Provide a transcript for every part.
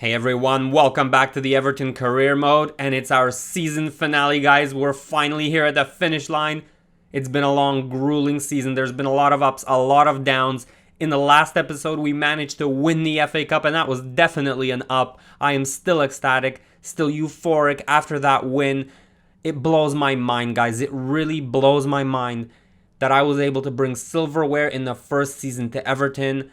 Hey everyone, welcome back to the Everton career mode, and it's our season finale, guys. We're finally here at the finish line. It's been a long, grueling season. There's been a lot of ups, a lot of downs. In the last episode, we managed to win the FA Cup, and that was definitely an up. I am still ecstatic, still euphoric after that win. It blows my mind, guys. It really blows my mind that I was able to bring silverware in the first season to Everton.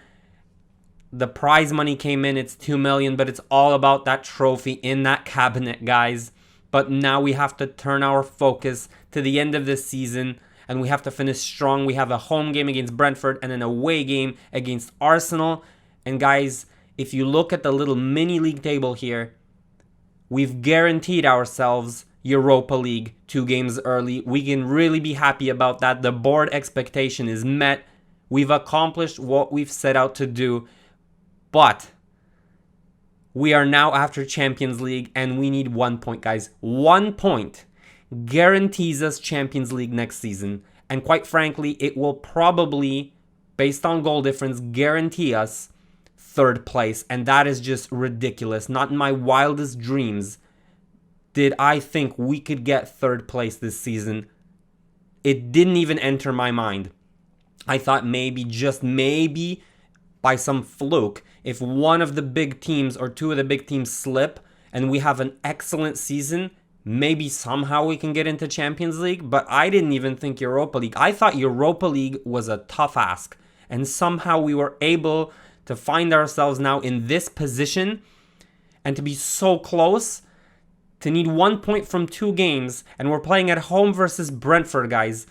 The prize money came in, it's 2 million, but it's all about that trophy in that cabinet, guys. But now we have to turn our focus to the end of this season, and we have to finish strong. We have a home game against Brentford and an away game against Arsenal. And guys, if you look at the little mini league table here, we've guaranteed ourselves Europa League 2 games early. We can really be happy about that. The board expectation is met. We've accomplished what we've set out to do. But we are now after Champions League, and we need 1 point, guys. 1 point guarantees us Champions League next season. And quite frankly, it will probably, based on goal difference, guarantee us 3rd place. And that is just ridiculous. Not in my wildest dreams did I think we could get 3rd place this season. It didn't even enter my mind. I thought maybe, just maybe, by some fluke, if one of the big teams or 2 of the big teams slip and we have an excellent season, maybe somehow we can get into Champions League. But I didn't even think Europa League. I thought Europa League was a tough ask. And somehow we were able to find ourselves now in this position and to be so close, to need 1 point from 2 games. And we're playing at home versus Brentford, guys.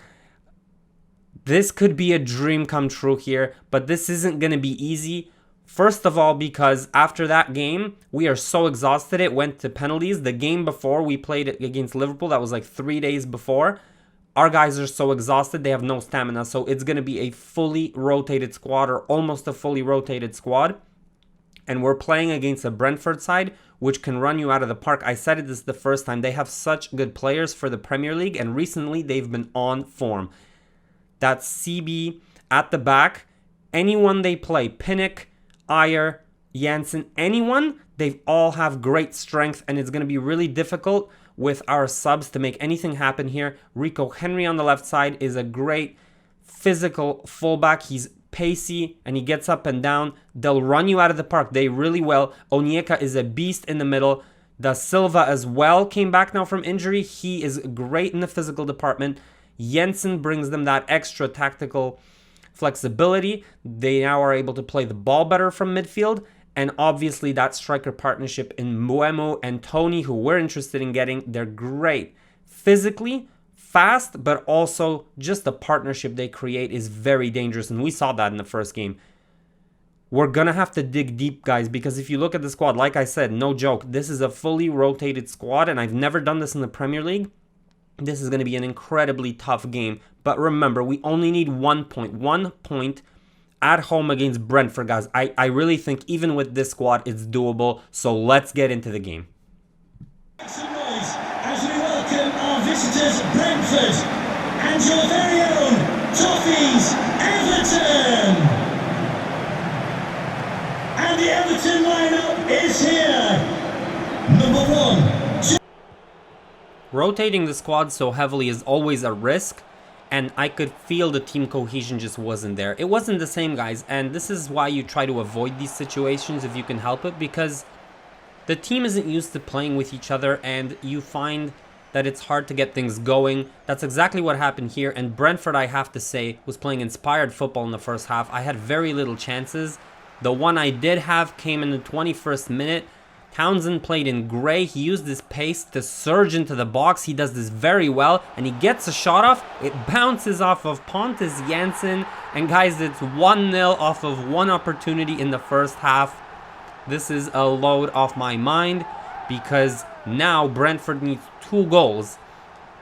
This could be a dream come true here, but this isn't going to be easy. First of all, because after that game, we are so exhausted. It went to penalties. The game before we played against Liverpool, that was like 3 days before. Our guys are so exhausted, they have no stamina. So it's going to be a fully rotated squad, or almost a fully rotated squad. And we're playing against a Brentford side, which can run you out of the park. I said it this the first time. They have such good players for the Premier League, and recently they've been on form. That's CB at the back. Anyone they play, Pinnock, Ayer, Janssen, anyone, they all have great strength, and it's going to be really difficult with our subs to make anything happen here. Rico Henry on the left side is a great physical fullback. He's pacey, and he gets up and down. They'll run you out of the park. They really will. Onyeka is a beast in the middle. Da Silva as well came back now from injury. He is great in the physical department. Janssen brings them that extra tactical flexibility. They now are able to play the ball better from midfield. And obviously that striker partnership in Mbeumo and Tony, who we're interested in getting, they're great. Physically, fast, but also just the partnership they create is very dangerous. And we saw that in the first game. We're going to have to dig deep, guys, because if you look at the squad, like I said, no joke, this is a fully rotated squad, and I've never done this in the Premier League. This is going to be an incredibly tough game. But remember, we only need 1 point. 1 point at home against Brentford, guys. I really think even with this squad, it's doable. So let's get into the game. Some noise as we welcome our visitors, Brentford, and your very own Toffees, Everton. And the Everton lineup is here. Number 1. Rotating the squad so heavily is always a risk, and I could feel the team cohesion just wasn't there. It wasn't the same, guys, and this is why you try to avoid these situations if you can help it, because the team isn't used to playing with each other, and you find that it's hard to get things going. That's exactly what happened here, and Brentford, I have to say, was playing inspired football in the first half. I had very little chances. The one I did have came in the 21st minute. Townsend played in grey. He used his pace to surge into the box. He does this very well, and he gets a shot off. It bounces off of Pontus Janssen, and guys, it's 1-0 off of one opportunity in the first half. This is a load off my mind, because now Brentford needs 2 goals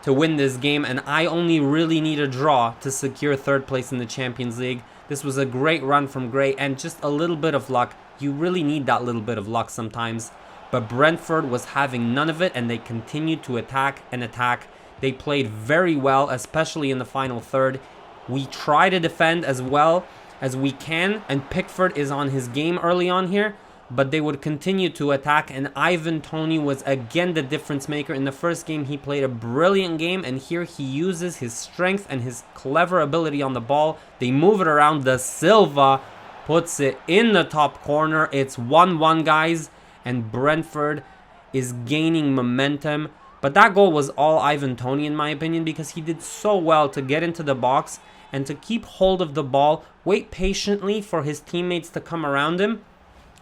to win this game, and I only really need a draw to secure 3rd place in the Champions League. This was a great run from Gray, and just a little bit of luck. You really need that little bit of luck sometimes. But Brentford was having none of it, and they continued to attack and attack. They played very well, especially in the final third. We try to defend as well as we can, and Pickford is on his game early on here. but they would continue to attack, and Ivan Toney was again the difference maker. In the first game, he played a brilliant game, and here he uses his strength and his clever ability on the ball. They move it around. Da Silva puts it in the top corner. It's 1-1, guys, and Brentford is gaining momentum. But that goal was all Ivan Toney, in my opinion, because he did so well to get into the box and to keep hold of the ball, wait patiently for his teammates to come around him,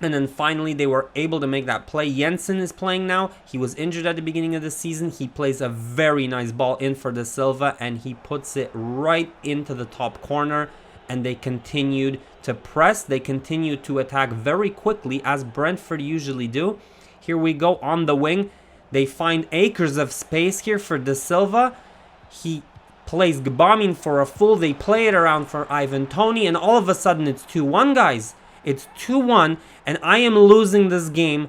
and then finally they were able to make that play. Jensen is playing now. He was injured at the beginning of the season. He plays a very nice ball in for Da Silva, and he puts it right into the top corner, and they continued to press. They continued to attack very quickly, as Brentford usually do. Here we go on the wing. They find acres of space here for Da Silva. He plays Gbamin for a fool. They play it around for Ivan Toney, and all of a sudden it's 2-1, guys. It's 2-1, and I am losing this game.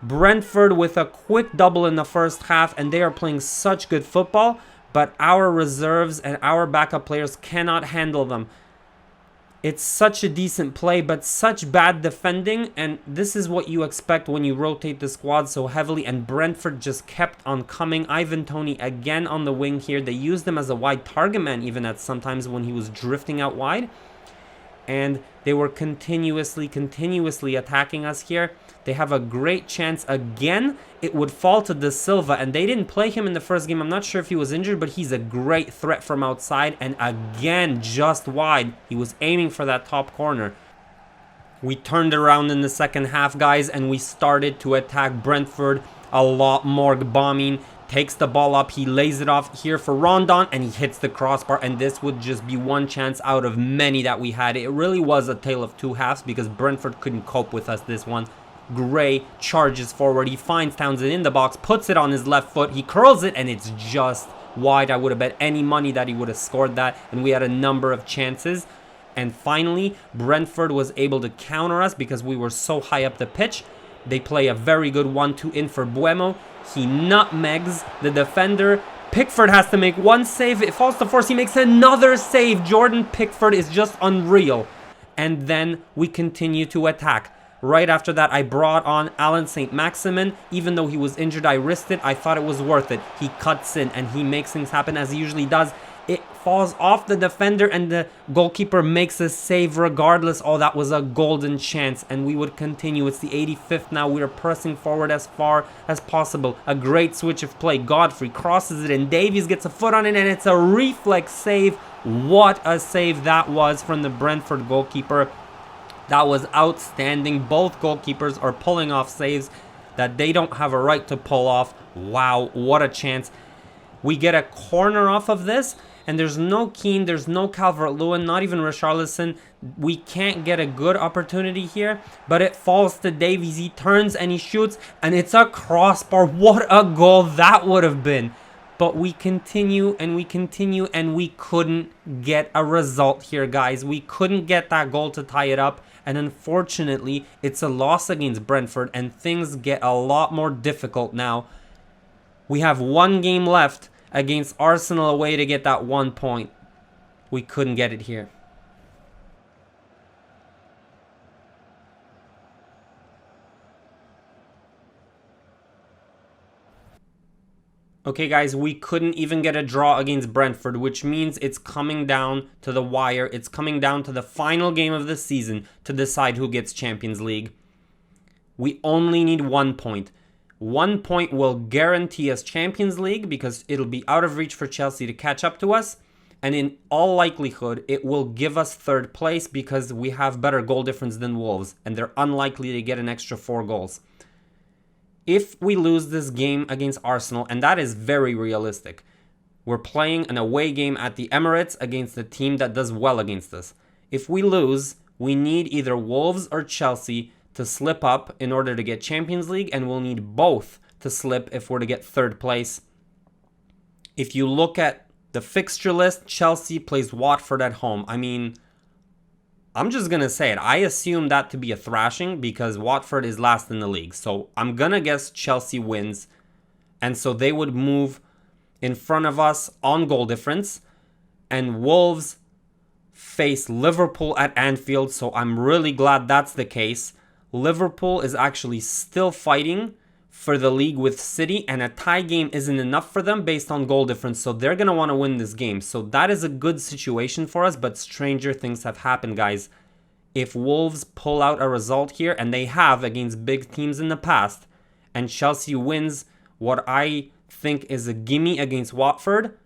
Brentford with a quick double in the first half, and they are playing such good football, but our reserves and our backup players cannot handle them. It's such a decent play, but such bad defending, and this is what you expect when you rotate the squad so heavily, and Brentford just kept on coming. Ivan Toney again on the wing here. They used him as a wide target man even at sometimes when he was drifting out wide, and they were continuously attacking us here. They have a great chance again. It would fall to Da Silva, and they didn't play him in the first game. I'm not sure if he was injured, but he's a great threat from outside, and again, just wide. He was aiming for that top corner. We turned around in the second half, guys, and we started to attack Brentford a lot more. Gbamin takes the ball up, he lays it off here for Rondon, and he hits the crossbar, and this would just be one chance out of many that we had. It really was a tale of two halves because Brentford couldn't cope with us this one. Gray charges forward, he finds Townsend in the box, puts it on his left foot, he curls it, and it's just wide. I would have bet any money that he would have scored that, and we had a number of chances. And finally, Brentford was able to counter us because we were so high up the pitch. They play a very good 1-2 in for Buemo. He nutmegs the defender. Pickford has to make one save. It falls to force. He makes another save. Jordan Pickford is just unreal. And then we continue to attack. Right after that, I brought on Alan St. Maximin. Even though he was injured, I risked it. I thought it was worth it. He cuts in and he makes things happen as he usually does. It falls off the defender and the goalkeeper makes a save regardless. Oh, that was a golden chance, and we would continue. It's the 85th now. We are pressing forward as far as possible. A great switch of play. Godfrey crosses it and Davies gets a foot on it, and it's a reflex save. What a save that was from the Brentford goalkeeper. That was outstanding. Both goalkeepers are pulling off saves that they don't have a right to pull off. Wow, what a chance. We get a corner off of this, and there's no Keane, there's no Calvert-Lewin, not even Richarlison. We can't get a good opportunity here, but it falls to Davies. He turns and he shoots, and it's a crossbar. What a goal that would have been. But we continue, and we couldn't get a result here, guys. We couldn't get that goal to tie it up, and unfortunately, it's a loss against Brentford, and things get a lot more difficult now. We have one game left against Arsenal away to get that 1 point. We couldn't get it here. Okay, guys, we couldn't even get a draw against Brentford, which means it's coming down to the wire. It's coming down to the final game of the season to decide who gets Champions League. We only need 1 point. 1 point will guarantee us Champions League because it'll be out of reach for Chelsea to catch up to us. And in all likelihood, it will give us third place because we have better goal difference than Wolves, and they're unlikely to get an extra 4 goals. If we lose this game against Arsenal, and that is very realistic, we're playing an away game at the Emirates against a team that does well against us. If we lose, we need either Wolves or Chelsea to slip up in order to get Champions League, and we'll need both to slip if we're to get third place. If you look at the fixture list, Chelsea plays Watford at home. I mean, I'm just going to say it. I assume that to be a thrashing because Watford is last in the league. So I'm going to guess Chelsea wins. And so they would move in front of us on goal difference. And Wolves face Liverpool at Anfield. So I'm really glad that's the case. Liverpool is actually still fighting for the league with City, and a tie game isn't enough for them based on goal difference, so they're going to want to win this game. So that is a good situation for us, but stranger things have happened, guys. If Wolves pull out a result here, and they have against big teams in the past, and Chelsea wins what I think is a gimme against Watford,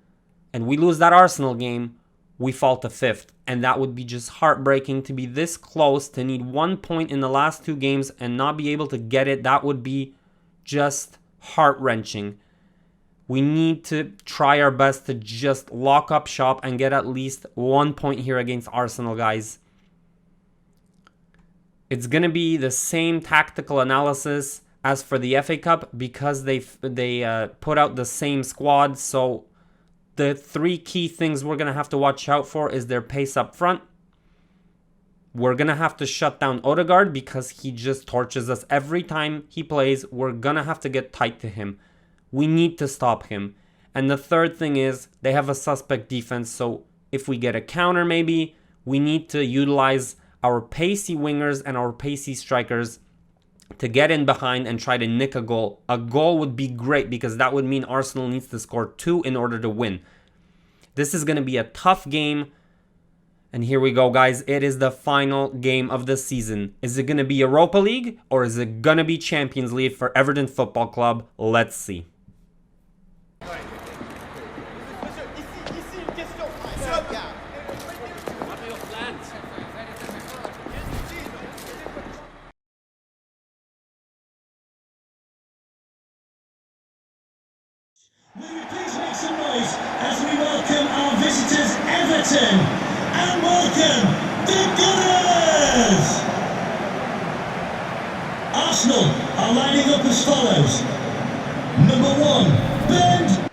and we lose that Arsenal game, we fall to 5th. And that would be just heartbreaking to be this close, to need 1 point in the last 2 games and not be able to get it. That would be just heart-wrenching. We need to try our best to just lock up shop and get at least 1 point here against Arsenal, guys. It's going to be the same tactical analysis as for the FA Cup because they put out the same squad. So the 3 key things we're going to have to watch out for is their pace up front. We're going to have to shut down Odegaard because he just torches us every time he plays. We're going to have to get tight to him. We need to stop him. And the third thing is they have a suspect defense. So if we get a counter maybe, we need to utilize our pacey wingers and our pacey strikers to get in behind and try to nick a goal. A goal would be great because that would mean Arsenal needs to score 2 in order to win. This is going to be a tough game. And here we go, guys. It is the final game of the season. Is it going to be Europa League or is it going to be Champions League for Everton Football Club? Let's see. Will you please make some noise as we welcome our visitors, Everton, and welcome the Gunners! Arsenal are lining up as follows. Number 1, Bernd.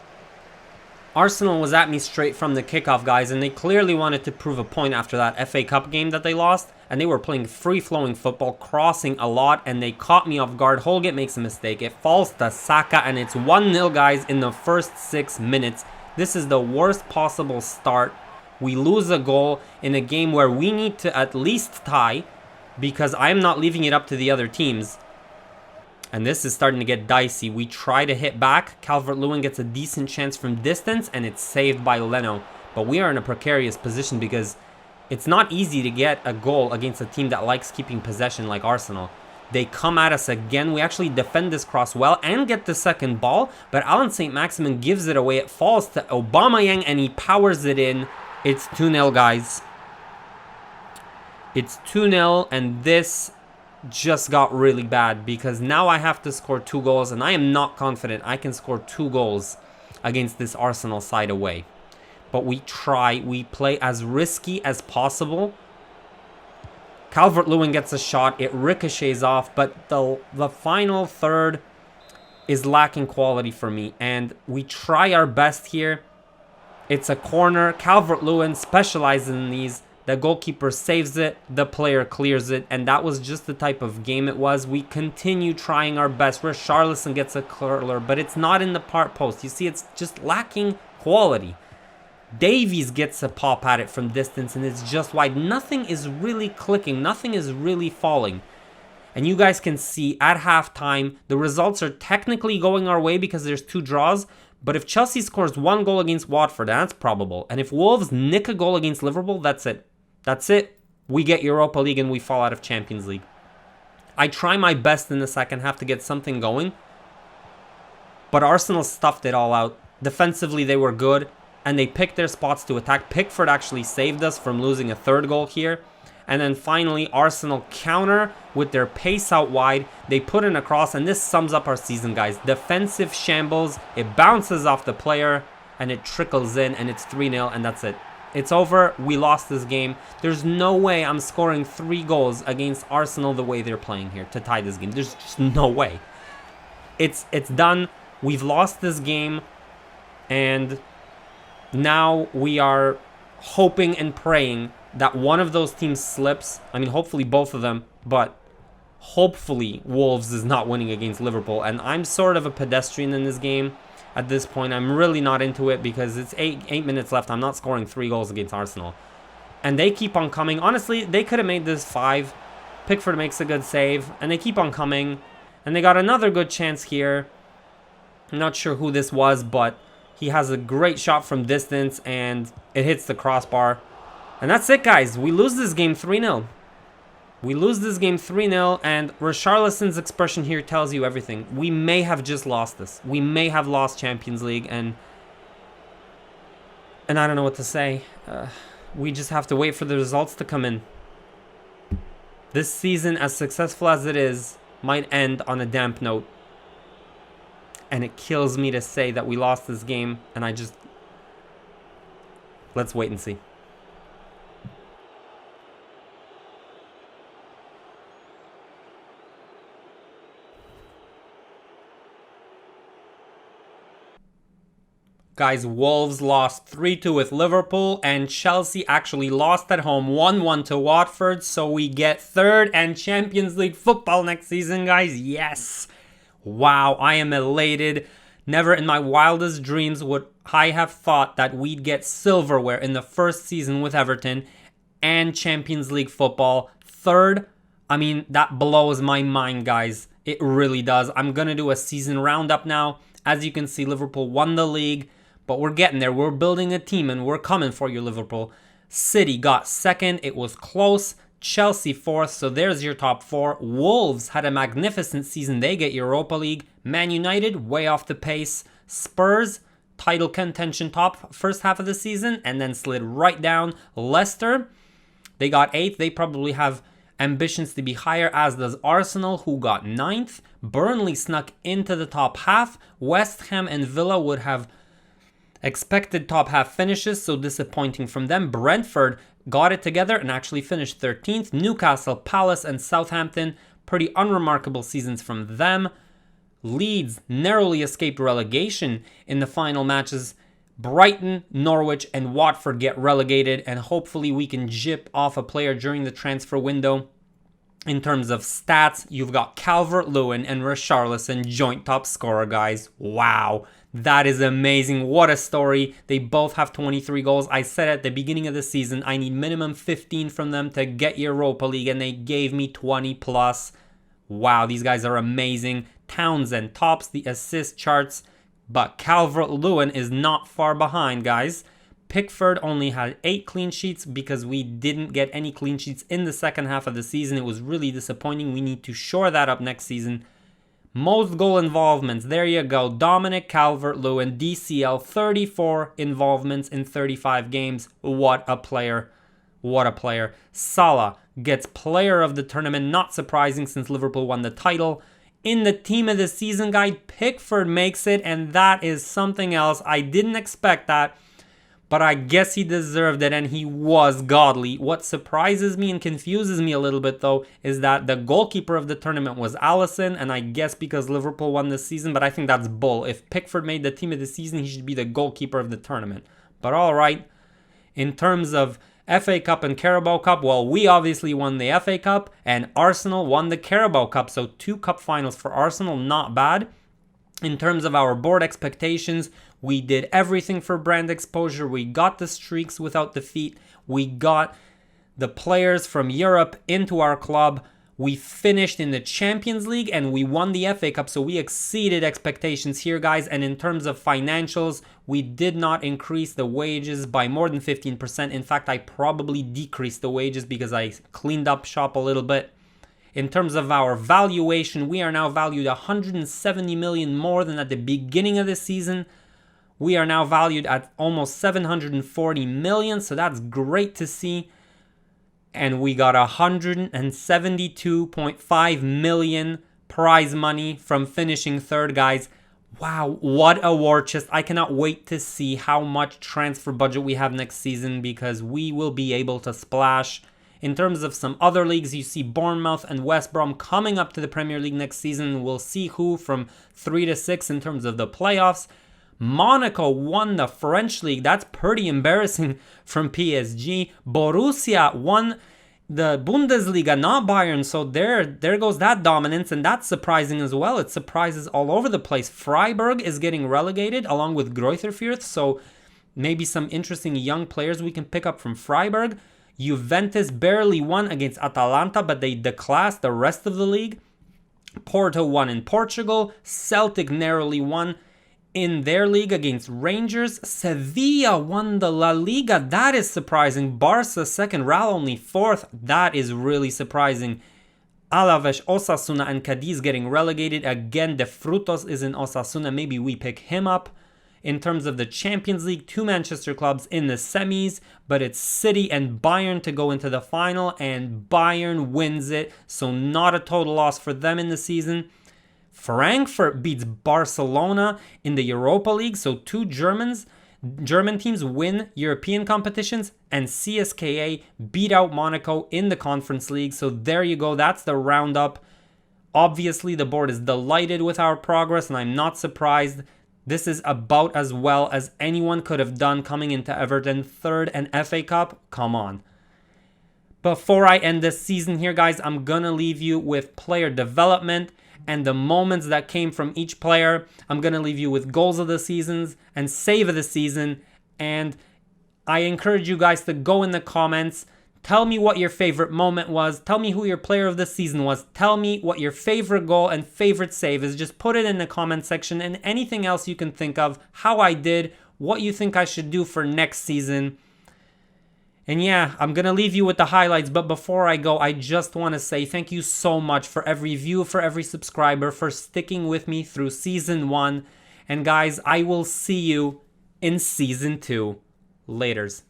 Arsenal was at me straight from the kickoff, guys, and they clearly wanted to prove a point after that FA Cup game that they lost, and they were playing free-flowing football, crossing a lot, and they caught me off guard. Holgate makes a mistake. It falls to Saka, and it's 1-0, guys, in the first 6 minutes. This is the worst possible start. We lose a goal in a game where we need to at least tie, because I'm not leaving it up to the other teams. And this is starting to get dicey. We try to hit back. Calvert-Lewin gets a decent chance from distance, and it's saved by Leno. But we are in a precarious position because it's not easy to get a goal against a team that likes keeping possession like Arsenal. They come at us again. We actually defend this cross well and get the second ball. But Alan St-Maximin gives it away. It falls to Aubameyang, and he powers it in. It's 2-0, guys. It's 2-0, and this just got really bad because now I have to score 2 goals, and I am not confident I can score 2 goals against this Arsenal side away. But we try. We play as risky as possible. Calvert-Lewin gets a shot. It ricochets off, but the final third is lacking quality for me, and we try our best here. It's a corner. Calvert-Lewin specializes in these. The goalkeeper saves it, the player clears it, and that was just the type of game it was. We continue trying our best. Richarlison gets a curler, but it's not in the part post. You see, it's just lacking quality. Davies gets a pop at it from distance, and it's just wide. Nothing is really clicking. Nothing is really falling. And you guys can see at halftime, the results are technically going our way because there's 2 draws. But if Chelsea scores 1 goal against Watford, that's probable. And if Wolves nick a goal against Liverpool, that's it. That's it. We get Europa League and we fall out of Champions League. I try my best in the second half to get something going. But Arsenal stuffed it all out. Defensively, they were good. And they picked their spots to attack. Pickford actually saved us from losing a 3rd goal here. And then finally, Arsenal counter with their pace out wide. They put in a cross, and this sums up our season, guys. Defensive shambles. It bounces off the player, and it trickles in, and it's 3-0, and that's it. It's over. We lost this game. There's no way I'm scoring 3 goals against Arsenal the way they're playing here to tie this game. There's just no way. It's done. We've lost this game, and now we are hoping and praying that one of those teams slips. I mean, hopefully both of them, but hopefully Wolves is not winning against Liverpool. And I'm sort of a pedestrian in this game at this point. I'm really not into it because it's 8 minutes left. I'm not scoring 3 goals against Arsenal. And they keep on coming. Honestly, they could have made this 5. Pickford makes a good save, and they keep on coming. And they got another good chance here. I'm not sure who this was, but he has a great shot from distance, and it hits the crossbar. And that's it, guys. We lose this game 3-0. We lose this game 3-0, and Richarlison's expression here tells you everything. We may have just lost this. We may have lost Champions League, and I don't know what to say. We just have to wait for the results to come in. This season, as successful as it is, might end on a damp note. And it kills me to say that we lost this game, and let's wait and see. Guys, Wolves lost 3-2 with Liverpool, and Chelsea actually lost at home 1-1 to Watford, so we get third and Champions League football next season, guys. Yes! Wow, I am elated. Never in my wildest dreams would I have thought that we'd get silverware in the first season with Everton and Champions League football. Third, I mean, that blows my mind, guys. It really does. I'm going to do a season roundup now. As you can see, Liverpool won the league. But we're getting there. We're building a team, and we're coming for you, Liverpool. City got second. It was close. Chelsea fourth. So there's your top four. Wolves had a magnificent season. They get Europa League. Man United, way off the pace. Spurs, title contention top first half of the season, and then slid right down. Leicester, they got eighth. They probably have ambitions to be higher, as does Arsenal, who got ninth. Burnley snuck into the top half. West Ham and Villa would have expected top half finishes, so disappointing from them. Brentford got it together and actually finished 13th. Newcastle, Palace, and Southampton, pretty unremarkable seasons from them. Leeds narrowly escaped relegation in the final matches. Brighton, Norwich, and Watford get relegated, and hopefully we can jip off a player during the transfer window. In terms of stats, you've got Calvert-Lewin and Richarlison joint top scorer, guys. Wow. That is amazing. What a story. They both have 23 goals. I said at the beginning of the season, I need minimum 15 from them to get Europa League, and they gave me 20 plus. Wow, these guys are amazing. Townsend tops the assist charts, but Calvert-Lewin is not far behind, guys. Pickford only had 8 clean sheets because we didn't get any clean sheets in the second half of the season. It was really disappointing. We need to shore that up next season. Most goal involvements, there you go. Dominic Calvert-Lewin, DCL, 34 involvements in 35 games. What a player. What a player. Salah gets player of the tournament, not surprising since Liverpool won the title. In the team of the season guide, Pickford makes it, and that is something else. I didn't expect that, but I guess he deserved it, and he was godly. What surprises me and confuses me a little bit, though, is that the goalkeeper of the tournament was Alisson, and I guess because Liverpool won this season, but I think that's bull. If Pickford made the team of the season, he should be the goalkeeper of the tournament. But all right, in terms of FA Cup and Carabao Cup, well, we obviously won the FA Cup, and Arsenal won the Carabao Cup, so 2 cup finals for Arsenal, not bad. In terms of our board expectations, we did everything for brand exposure. We got the streaks without defeat. We got the players from Europe into our club. We finished in the Champions League and we won the FA Cup. So we exceeded expectations here, guys. And in terms of financials, we did not increase the wages by more than 15%. In fact, I probably decreased the wages because I cleaned up shop a little bit. In terms of our valuation, we are now valued 170 million more than at the beginning of the season. We are now valued at almost 740 million, so that's great to see. And we got 172.5 million prize money from finishing third, guys. Wow, what a war chest. I cannot wait to see how much transfer budget we have next season because we will be able to splash. In terms of some other leagues, you see Bournemouth and West Brom coming up to the Premier League next season. We'll see who from 3 to 6 in terms of the playoffs. Monaco won the French league. That's pretty embarrassing from PSG. Borussia won the Bundesliga, not Bayern. So there goes that dominance, and that's surprising as well. It surprises all over the place. Freiburg is getting relegated along with Greuther Fürth. So maybe some interesting young players we can pick up from Freiburg. Juventus barely won against Atalanta, but they declassed the rest of the league. Porto won in Portugal. Celtic narrowly won in their league against Rangers. Sevilla won the La Liga. That is surprising. Barca second, Real only fourth. That is really surprising. Alaves, Osasuna, and Cadiz getting relegated. Again, De Frutos is in Osasuna. Maybe we pick him up. In terms of the Champions League, 2 Manchester clubs in the semis, but it's City and Bayern to go into the final, and Bayern wins it, so not a total loss for them in the season. Frankfurt beats Barcelona in the Europa League, so 2 German teams win European competitions, and CSKA beat out Monaco in the Conference League. So there you go, that's the roundup. Obviously, the board is delighted with our progress, and I'm not surprised. This is about as well as anyone could have done coming into Everton third and FA Cup. Come on. Before I end this season here, guys, I'm going to leave you with player development and the moments that came from each player. I'm going to leave you with goals of the seasons and save of the season. And I encourage you guys to go in the comments. Tell me what your favorite moment was. Tell me who your player of the season was. Tell me what your favorite goal and favorite save is. Just put it in the comment section, and anything else you can think of, how I did, what you think I should do for next season. And yeah, I'm going to leave you with the highlights, but before I go, I just want to say thank you so much for every view, for every subscriber, for sticking with me through Season 1. And guys, I will see you in Season 2. Laters.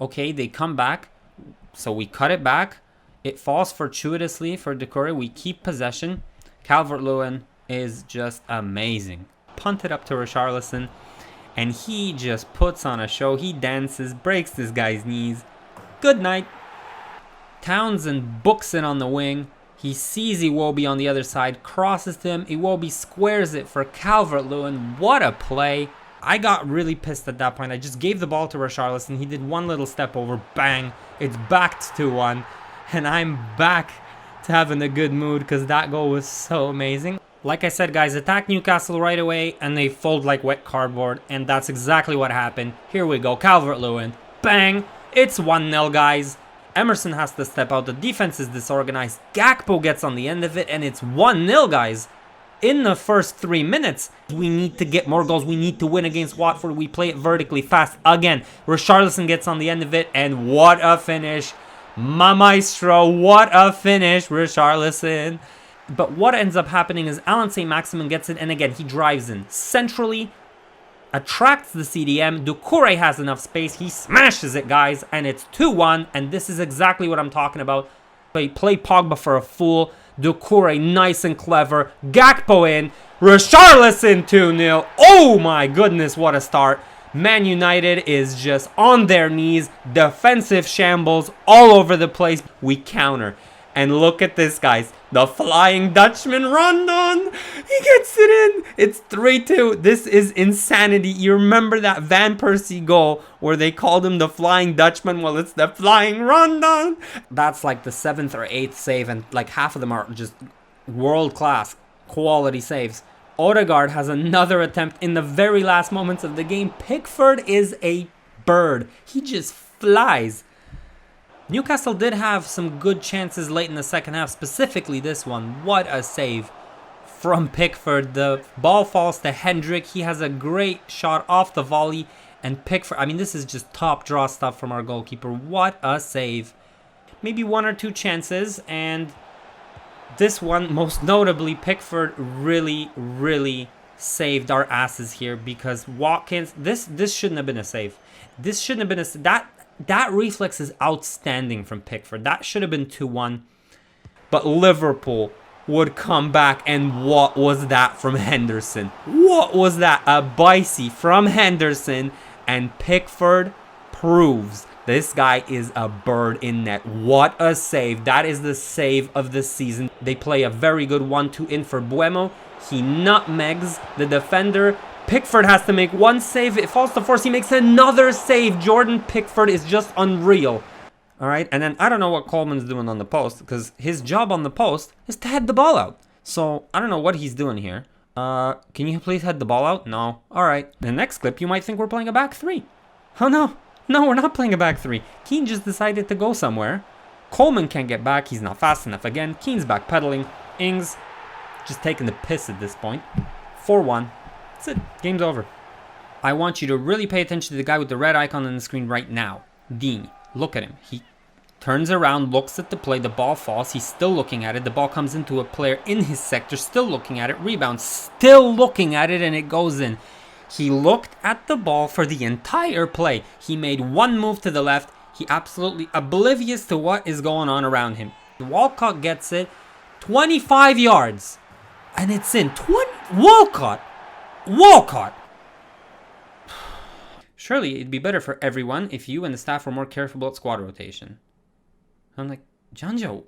Okay, they come back, so we cut it back. It falls fortuitously for Decore. We keep possession. Calvert-Lewin is just amazing. Punt it up to Richarlison, and he just puts on a show. He dances, breaks this guy's knees. Good night. Townsend books it on the wing. He sees Iwobi on the other side, crosses to him. Iwobi squares it for Calvert-Lewin. What a play. I got really pissed at that point. I just gave the ball to Richarlison. He did one little step over. Bang. It's back to 2-1. And I'm back to having a good mood because that goal was so amazing. Like I said, guys, attack Newcastle right away and they fold like wet cardboard. And that's exactly what happened. Here we go. Calvert-Lewin. Bang. It's 1-0, guys. Emerson has to step out. The defense is disorganized. Gakpo gets on the end of it and it's 1-0, guys. In the first 3 minutes, we need to get more goals. We need to win against Watford. We play it vertically fast. Again, Richarlison gets on the end of it, and what a finish. My maestro, what a finish, Richarlison. But what ends up happening is Alan St. Maximin gets it, and again, he drives in centrally, attracts the CDM. Doucouré has enough space. He smashes it, guys, and it's 2-1, and this is exactly what I'm talking about. They play Pogba for a fool. Doucouré, nice and clever. Gakpo in. Richarlison 2-0. Oh my goodness, what a start. Man United is just on their knees. Defensive shambles all over the place. We counter. And look at this, guys. The Flying Dutchman Rondon. He gets it in. It's 3-2. This is insanity. You remember that Van Persie goal where they called him the Flying Dutchman? Well, it's the Flying Rondon. That's like the 7th or 8th save, and like half of them are just world-class quality saves. Odegaard has another attempt in the very last moments of the game. Pickford is a bird. He just flies. Newcastle did have some good chances late in the second half, specifically this one. What a save from Pickford. The ball falls to Hendrick. He has a great shot off the volley. And Pickford, I mean, this is just top draw stuff from our goalkeeper. What a save. Maybe 1 or 2 chances, and this one, most notably, Pickford really saved our asses here, because Watkins, this shouldn't have been a save. This shouldn't have been a... That reflex is outstanding from Pickford. That should have been 2-1. But Liverpool would come back, and what was that from Henderson? What was that? A bicey from Henderson, and Pickford proves this guy is a bird in net. What a save. That is the save of the season. They play a very good 1-2 in for Buemo. He nutmegs the defender. Pickford has to make 1 save. It falls to force. He makes another save. Jordan Pickford is just unreal. All right, and then I don't know what Coleman's doing on the post, because his job on the post is to head the ball out. So I don't know what he's doing here. Can you please head the ball out? No. All right. In the next clip, you might think we're playing a back 3. Oh, no. No, we're not playing a back 3. Keane just decided to go somewhere. Coleman can't get back. He's not fast enough again. Keane's backpedaling. Ings just taking the piss at this point. 4-1. That's it. Game's over. I want you to really pay attention to the guy with the red icon on the screen right now. Dean. Look at him. He turns around, looks at the play. The ball falls. He's still looking at it. The ball comes into a player in his sector. Still looking at it. Rebound. Still looking at it, and it goes in. He looked at the ball for the entire play. He made 1 move to the left. He absolutely oblivious to what is going on around him. Walcott gets it. 25 yards. And it's in. Walcott. Surely it'd be better for everyone if you and the staff were more careful about squad rotation. I'm like, Janjo,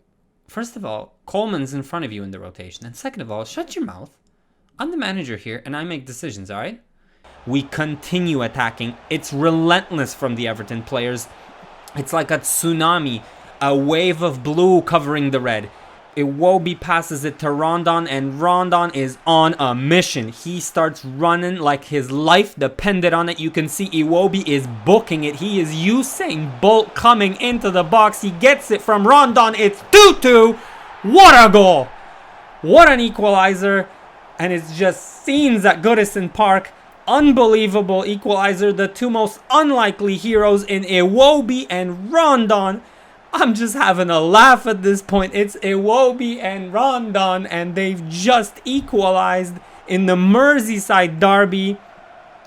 first of all, Coleman's in front of you in the rotation. And second of all, shut your mouth. I'm the manager here and I make decisions, all right? We continue attacking. It's relentless from the Everton players. It's like a tsunami, a wave of blue covering the red. Iwobi passes it to Rondon, and Rondon is on a mission. He starts running like his life depended on it. You can see Iwobi is booking it. He is Usain Bolt coming into the box. He gets it from Rondon. It's 2-2. What a goal. What an equalizer. And it's just scenes at Goodison Park. Unbelievable equalizer. The 2 most unlikely heroes in Iwobi and Rondon. I'm just having a laugh at this point. It's Iwobi and Rondon, and they've just equalized in the Merseyside derby.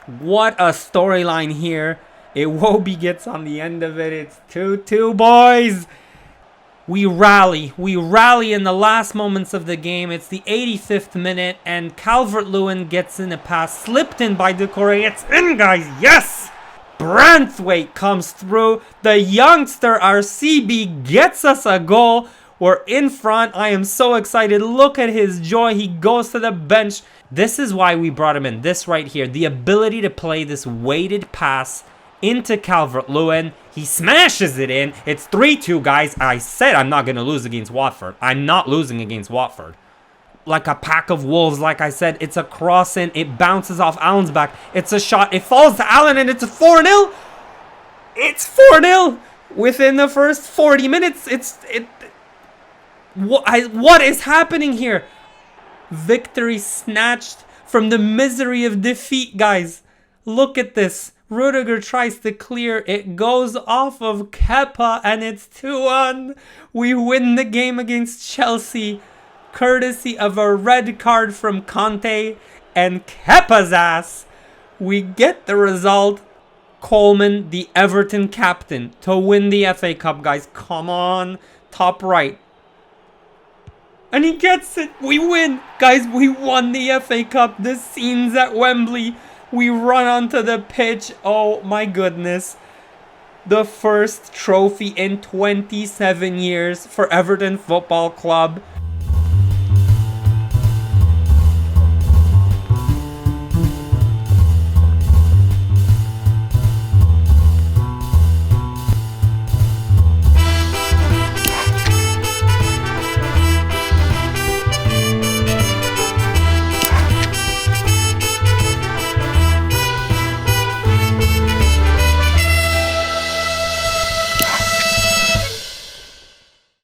What a storyline here. Iwobi gets on the end of it. It's 2-2, boys. We rally in the last moments of the game. It's the 85th minute, and Calvert-Lewin gets in a pass, slipped in by Doucouré. It's in, guys, yes! Branthwaite comes through. The youngster, our CB, gets us a goal. We're in front. I am so excited. Look at his joy. He goes to the bench. This is why we brought him in. This right here, the ability to play this weighted pass into Calvert-Lewin. He smashes it in. It's 3-2, guys. I said I'm not going to lose against Watford. I'm not losing against Watford. Like a pack of wolves, like I said. It's a cross in. It bounces off Allen's back. It's a shot. It falls to Allen, and it's a 4-0. It's 4-0 within the first 40 minutes. What is happening here? Victory snatched from the misery of defeat, guys. Look at this. Rudiger tries to clear. It goes off of Kepa, and it's 2-1. We win the game against Chelsea, courtesy of a red card from Conte and Kepa's ass. We get the result. Coleman, the Everton captain, to win the FA Cup, guys. Come on. Top right. And he gets it. We win. Guys, we won the FA Cup. The scenes at Wembley. We run onto the pitch. Oh my goodness. The first trophy in 27 years for Everton Football Club.